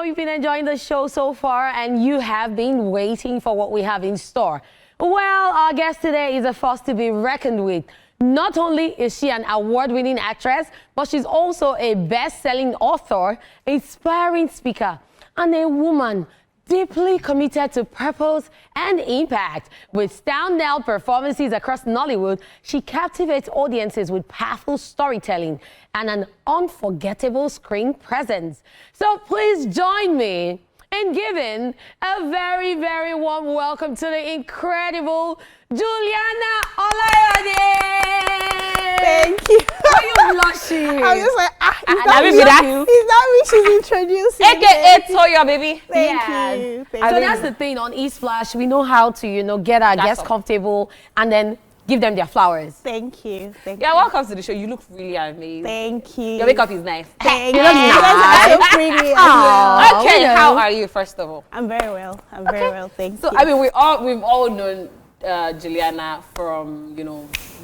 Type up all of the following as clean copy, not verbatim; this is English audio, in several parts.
know you've been enjoying the show so far and you have been waiting for what we have in store. Well, our guest today is a force to be reckoned with. Not only is she an award-winning actress, but she's also a best-selling author, inspiring speaker, and a woman deeply committed to purpose and impact. With standout performances across Nollywood, she captivates audiences with powerful storytelling and an unforgettable screen presence. So please join me in giving a very, very warm welcome to the incredible Juliana Olayode. Thank you. Are you blushing? I was just like, is Is that me she's introducing? AKA Toya, baby. Thank you. Thank So you. that's the thing on East Flash. We know how to, get our guests comfortable and then give them their flowers. Thank you. Thank Yeah, you. welcome to the show. You look really amazing. Thank you. Your makeup is nice. Thank You you. look You guys are so pretty as well. Okay, you know. how are you, first of all? I'm very well. I'm very well. Thank So, you. I mean, we've all known Juliana from,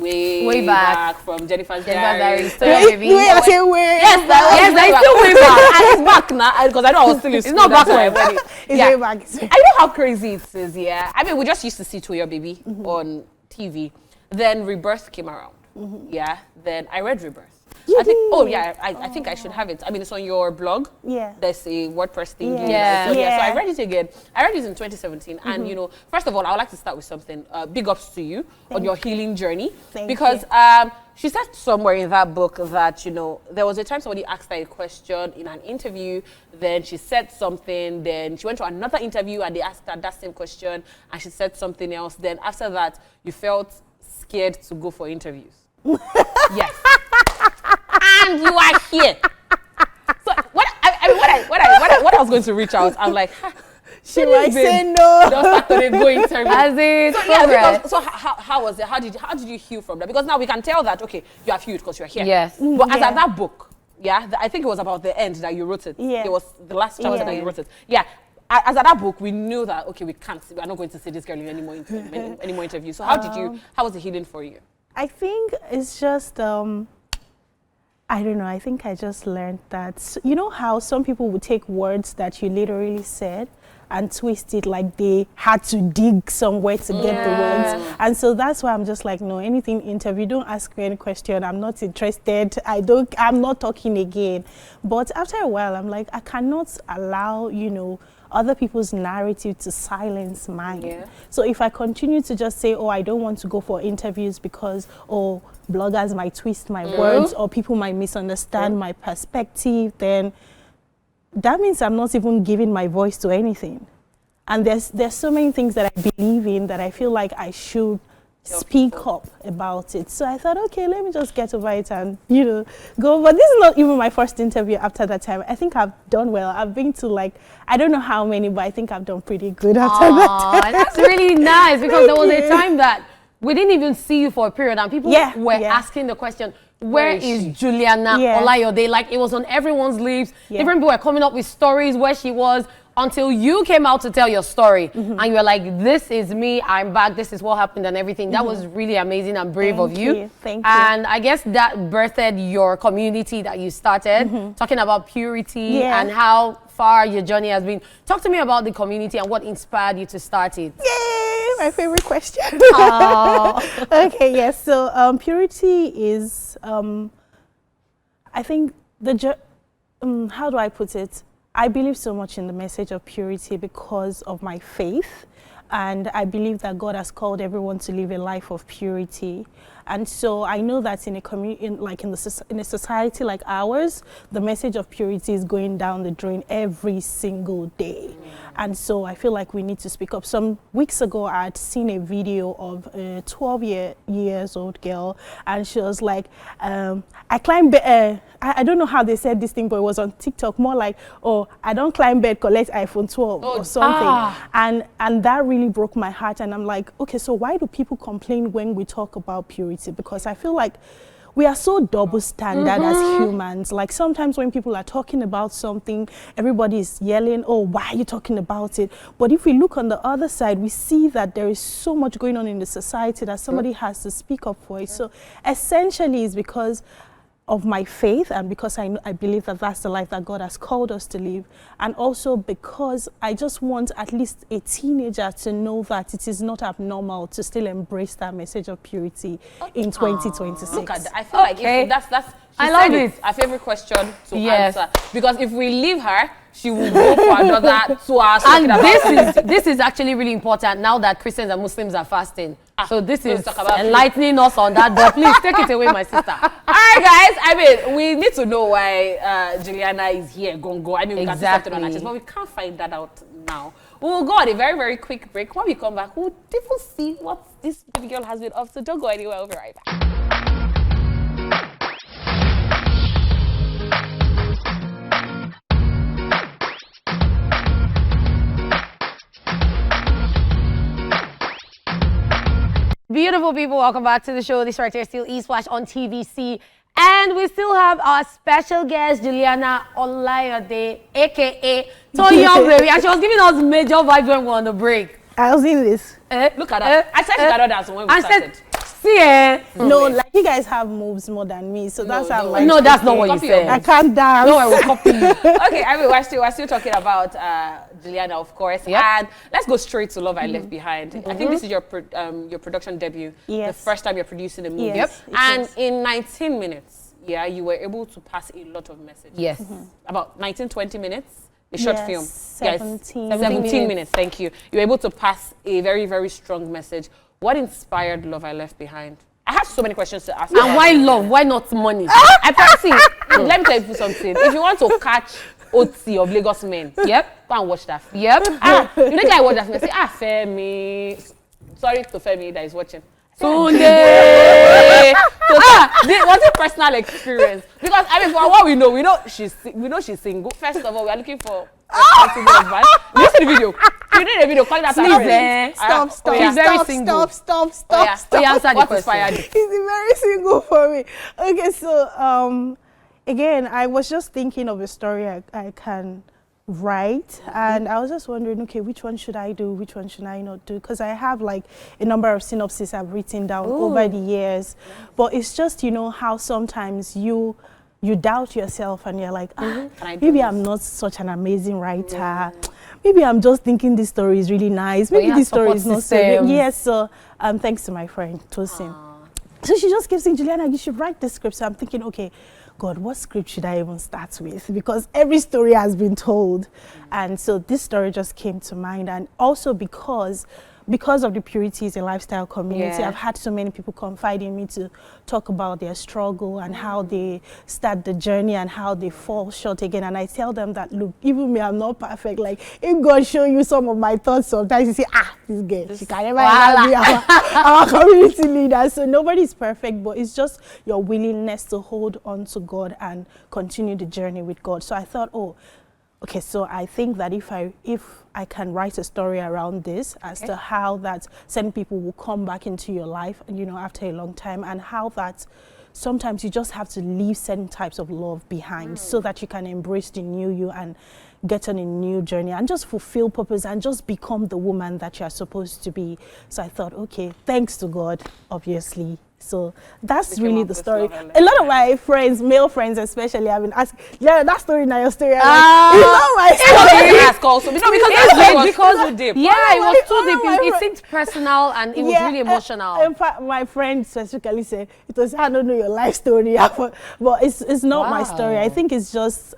way back from Jennifer's Diary. Story baby. Wait, I say where? Yes, I still way back. And it's back now, because I know I was still in school. not that's backward. why I went in. It's Yeah. way back. It's way- I know how crazy it is, yeah. I mean, we just used to see Toya Baby on TV. Then Rebirth came around, yeah. Then I read Rebirth. I think, I think I should have it. I mean, it's on your blog. Yeah. There's a WordPress thing. Yeah. So, so I Yeah. read it again. I read it in 2017. And, first of all, I would like to start with something. Big ups to you on your healing journey. Thank because she said somewhere in that book that, there was a time somebody asked her a question in an interview. Then she said something. Then she went to another interview and they asked her that same question. And she said something else. Then after that, you felt scared to go for interviews. Yes. And you are here. So what I was going to reach out, I'm like, She might say no. Just started going interview. As in So, progress. so how was it? How did you heal from that? Because now we can tell that you have healed because you're here. Yes. But as Yeah. at that book, I think it was about the end that you wrote it. Yeah. It was the last chapter Yeah. that you wrote it. Yeah. As at that book, we knew that we're not going to see this girl in any more interviews. So how was the healing for you? I think it's just, I don't know, I think I just learned that, you know how some people would take words that you literally said and twist it like they had to dig somewhere to get the words. And so that's why I'm just like, no, anything interview, don't ask me any question. I'm not interested. I'm not talking again. But after a while, I'm like, I cannot allow, other people's narrative to silence mine. Yeah. So if I continue to just say, I don't want to go for interviews because, bloggers might twist my words or people might misunderstand my perspective, then that means I'm not even giving my voice to anything. And there's so many things that I believe in that I feel like I should speak up about it. So I thought, okay, let me just get over it and, go. But this is not even my first interview after that time. I think I've done well. I've been to I don't know how many, but I think I've done pretty good after that time. That's really nice because there was a time that we didn't even see you for a period and people were asking the question, where is Juliana Olayode? Like it was on everyone's lips. Yeah. Different people were coming up with stories where she was until you came out to tell your story. And you were like, this is me, I'm back, this is what happened and everything. That was really amazing and brave of you. Thank you. And I guess that birthed your community that you started, talking about purity and how far your journey has been. Talk to me about the community and what inspired you to start it. Yay, my favorite question. Okay, yes. So purity is, I think how do I put it? I believe so much in the message of purity because of my faith. And I believe that God has called everyone to live a life of purity. And so I know that in a community, in a society like ours, the message of purity is going down the drain every single day. And so I feel like we need to speak up. Some weeks ago, I had seen a video of a 12-year-old girl, and she was like, I climbed I don't know how they said this thing, but it was on TikTok, more like, I don't climb bed, collect iPhone 12 or something. And that really broke my heart. And I'm like, okay, so why do people complain when we talk about purity? Because I feel like we are so double standard as humans. Like sometimes when people are talking about something, everybody is yelling, why are you talking about it? But if we look on the other side, we see that there is so much going on in the society that somebody has to speak up for it. So essentially it's because of my faith, and because I believe that that's the life that God has called us to live, and also because I just want at least a teenager to know that it is not abnormal to still embrace that message of purity in 2026. Look at that. I feel like if that's I love it. Our favorite question to answer, because if we leave her, she will go for another 2 hours. And this is actually really important now that Christians and Muslims are fasting. So this is enlightening us on that. But please take it away, my sister. All right, guys. I mean, we need to know why Juliana is here, Gongo. I mean, we got something on our chest, but we can't find that out now. We'll go on a very, very quick break. When we come back, we'll see what this baby girl has been up to. Don't go anywhere. We'll be right back. Beautiful people, welcome back to the show. This right here still E-Splash on TVC. And we still have our special guest, Juliana Olayode, a.k.a. Young Baby. And she was giving us major vibes when we were on the break. I was in this. Look at that. I said she got dance when we started. No, like you guys have moves more than me, so that's how I'm like. No, that's not what you said. I can't dance. No, I will copy you. Okay, I mean, we're still talking about Juliana, of course. Yep. And let's go straight to Love I Left Behind. I think this is your production debut. Yes. The first time you're producing a movie. Yes, And in 19 minutes, you were able to pass a lot of messages. Yes. About 19, 20 minutes. A short film. 17. 17 minutes, thank you. You were able to pass a very, very strong message. What inspired Love I Left Behind? I have so many questions to ask. And why love? Why not money? I fancy. Let me tell you something. If you want to catch OT of Lagos men, go and watch that film. You know, I watch that film and say, Femi. Sorry to Femi that is watching. Sunday. What's your personal experience? Because I mean, for what we know she's single. First of all, we are looking for a single husband. You see the video. You did a video. Call that Stop. What inspired you? He's very single for me. Okay, so again, I was just thinking of a story I can write, and I was just wondering, okay, which one should I do? Which one should I not do? Because I have like a number of synopses I've written down over the years, but it's just, how sometimes you doubt yourself and you're like, maybe I'm not such an amazing writer. Maybe I'm just thinking this story is really nice. Maybe this story is not so good. Yes, so thanks to my friend, Tosin. So she just keeps saying, Juliana, you should write the script. So I'm thinking, okay, God, what script should I even start with? Because every story has been told. And so this story just came to mind. And also because of the Purities in Lifestyle community, I've had so many people confide in me to talk about their struggle and how they start the journey and how they fall short again. And I tell them that, look, even me, I'm not perfect. Like, if God show you some of my thoughts, sometimes you say, this girl, she can never be our community leader. So nobody's perfect, but it's just your willingness to hold on to God and continue the journey with God. So I thought, okay, so I think that if I can write a story around this as to how that certain people will come back into your life, after a long time, and how that sometimes you just have to leave certain types of love behind so that you can embrace the new you and get on a new journey and just fulfill purpose and just become the woman that you're supposed to be. So I thought, okay, thanks to God, obviously. So that's really the story. A lot of my friends, male friends especially, have been asking, that story now your story. It's not my story. Ask also. Because it was too deep. Yeah, it was too deep. It seemed personal and it was really emotional. In fact, my friend specifically said, it was, I don't know your life story. But it's not my story. I think it's just,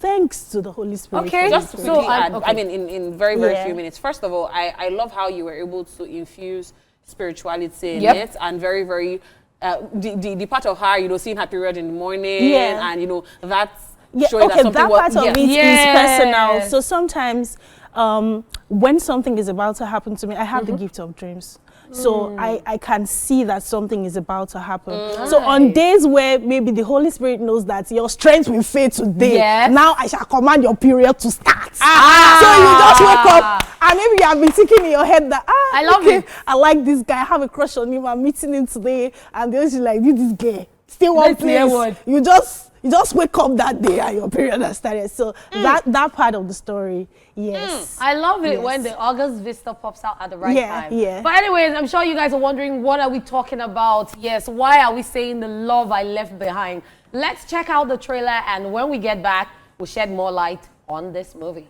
thanks to the Holy Spirit. Okay, just to quickly add, I mean, in very, very few minutes. First of all, I love how you were able to infuse spirituality in it, and very, very the part of her, seeing her period in the morning, and that's showing that something that part of it is personal. So sometimes when something is about to happen to me, I have the gift of dreams. So I can see that something is about to happen. So on days where maybe the Holy Spirit knows that your strength will fade today, now I shall command your period to start. So you just wake up and maybe you have been thinking in your head that, I love it. I like this guy, I have a crush on him, I'm meeting him today, and they're just like, this guy, still one place. You just wake up that day and your period has started. So that part of the story, yes. I love it when the August Vista pops out at the right time. Yeah. But anyways, I'm sure you guys are wondering, what are we talking about? Yes, why are we saying the love I left behind? Let's check out the trailer, and when we get back, we'll shed more light on this movie.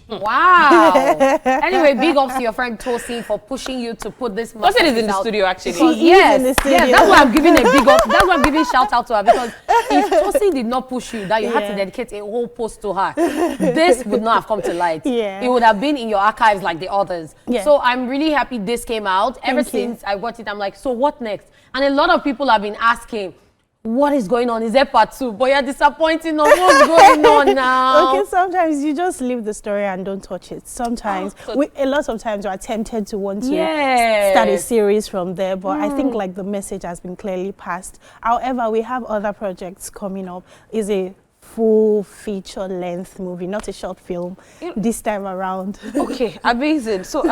Wow. Anyway, big ups to your friend Tosin for pushing you to put this Tosin is in the studio, actually. Yes, that's why I'm giving a big up. That's why I'm giving shout out to her, because if Tosin did not push you, that you had to dedicate a whole post to her, this would not have come to light. It would have been in your archives like the others. So I'm really happy this came out. Ever since I watched it, I'm like, so what next? And a lot of people have been asking, what is going on? Is there part 2? But you're disappointing us. What's going on now? Okay, sometimes you just leave the story and don't touch it. Sometimes, a lot of times we're tempted to want to start a series from there, but I think like the message has been clearly passed. However, we have other projects coming up. Is a full feature-length movie, not a short film this time around. Okay, amazing. So,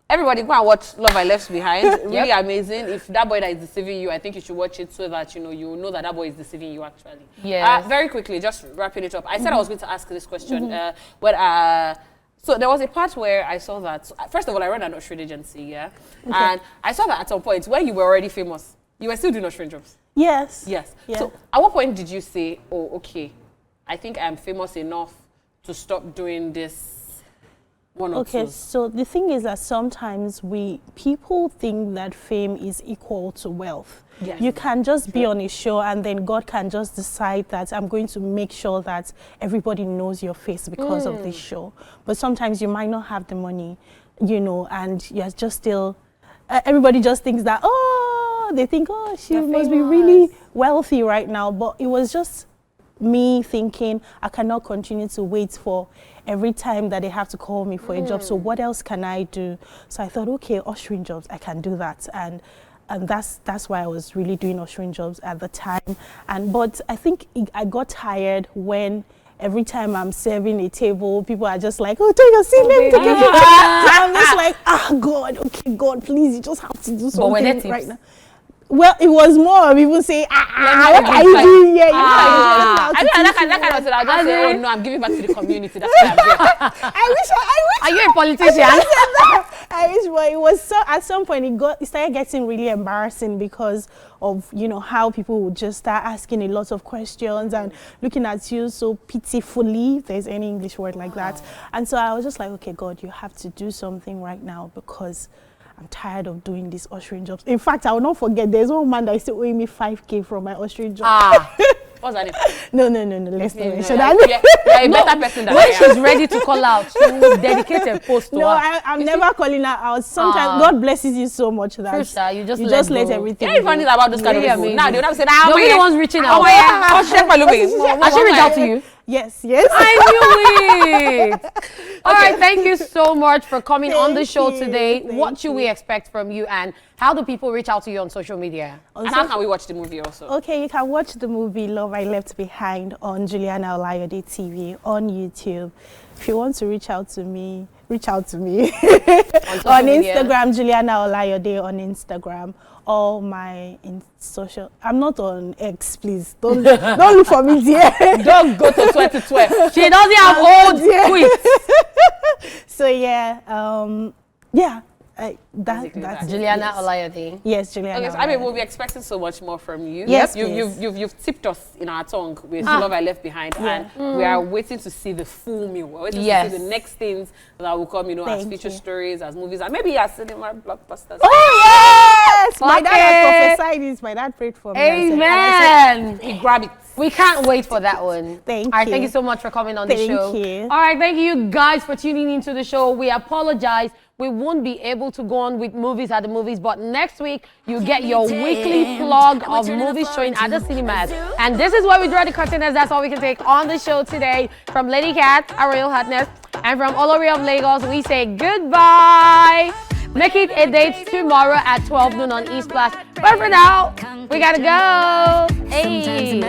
everybody go and watch Love I Left Behind. Really amazing. If that boy that is deceiving you, I think you should watch it so that you know that boy is deceiving you actually. Very quickly, just wrapping it up. I said I was going to ask this question, so there was a part where I saw that. First of all, I run an ushering agency, and I saw that at some point when you were already famous, you were still doing ushering jobs. Yes. So at what point did you say, oh, okay, I think I'm famous enough to stop doing this? So the thing is that sometimes people think that fame is equal to wealth. You can just be on a show and then God can just decide that I'm going to make sure that everybody knows your face because of this show. But sometimes you might not have the money, and you're just still, everybody just thinks that, they think, she must be really wealthy right now. But it was just me thinking I cannot continue to wait for every time that they have to call me for a job. So what else can I do? So I thought, okay, ushering jobs, I can do that. And that's why I was really doing ushering jobs at the time. But I think I got tired when every time I'm serving a table, people are just like, oh, take a seat, let me take a picture. I'm just like, God, okay, God, please, you just have to do something right now. Well, it was more of people say, what are you doing here? I mean, that kind of thing. I'll just say, oh no, I'm giving back to the community. That's why I'm here. I wish. Are you a politician? I wish, but it was so. At some point, it started getting really embarrassing because of how people would just start asking a lot of questions and looking at you so pitifully. If there's any English word like that, and so I was just like, okay, God, you have to do something right now because I'm tired of doing these ushering jobs. In fact, I will not forget, there's one man that is still owing me 5K from my ushering job. What's that name? No, let's not mention that. You're a better person than when she's ready to call out, she will dedicate a post to her. No, I'm never calling her out. Sometimes God blesses you so much that you just let everything. Yeah, funny about those kind of people. Now they don't say that. Nobody wants reaching out. Has she reached out to you? Yes. I knew it. All right, thank you so much for coming on the show today. What should we expect from you, and how do people reach out to you on social media? And how can we watch the movie also? Okay, you can watch the movie Love I Left Behind on Juliana Olayode TV on YouTube. If you want to reach out to me on Instagram, Juliana Olayode on Instagram. All my social. I'm not on X, please. Don't look for me there. Don't go to 2012. She doesn't have old tweets. So that's Juliana Olayode. Yes, Juliana. Okay, so, I mean, we'll be expecting so much more from you. Yes, you've tipped us in our tongue with Love I Left Behind, and we are waiting to see the full meal. We're waiting to see the next things that will come, as feature stories, as movies, and maybe as cinema blockbusters. Oh yes! My dad has prophesied this. My dad prayed for me. Amen. He grabbed it. We can't wait for that one. Thank you. All right, thank you so much for coming on the show. Thank you. All right, thank you guys for tuning into the show. We apologize. We won't be able to go on with movies at the movies, but next week you get your weekly plug of movies showing at the cinemas. And this is where we draw the curtain, as that's all we can take on the show today. From Lady Cat, our royal hotness, and from Olori of Lagos, we say goodbye. Make it a date tomorrow at 12 noon on East Splash. But for now, we gotta go. Hey.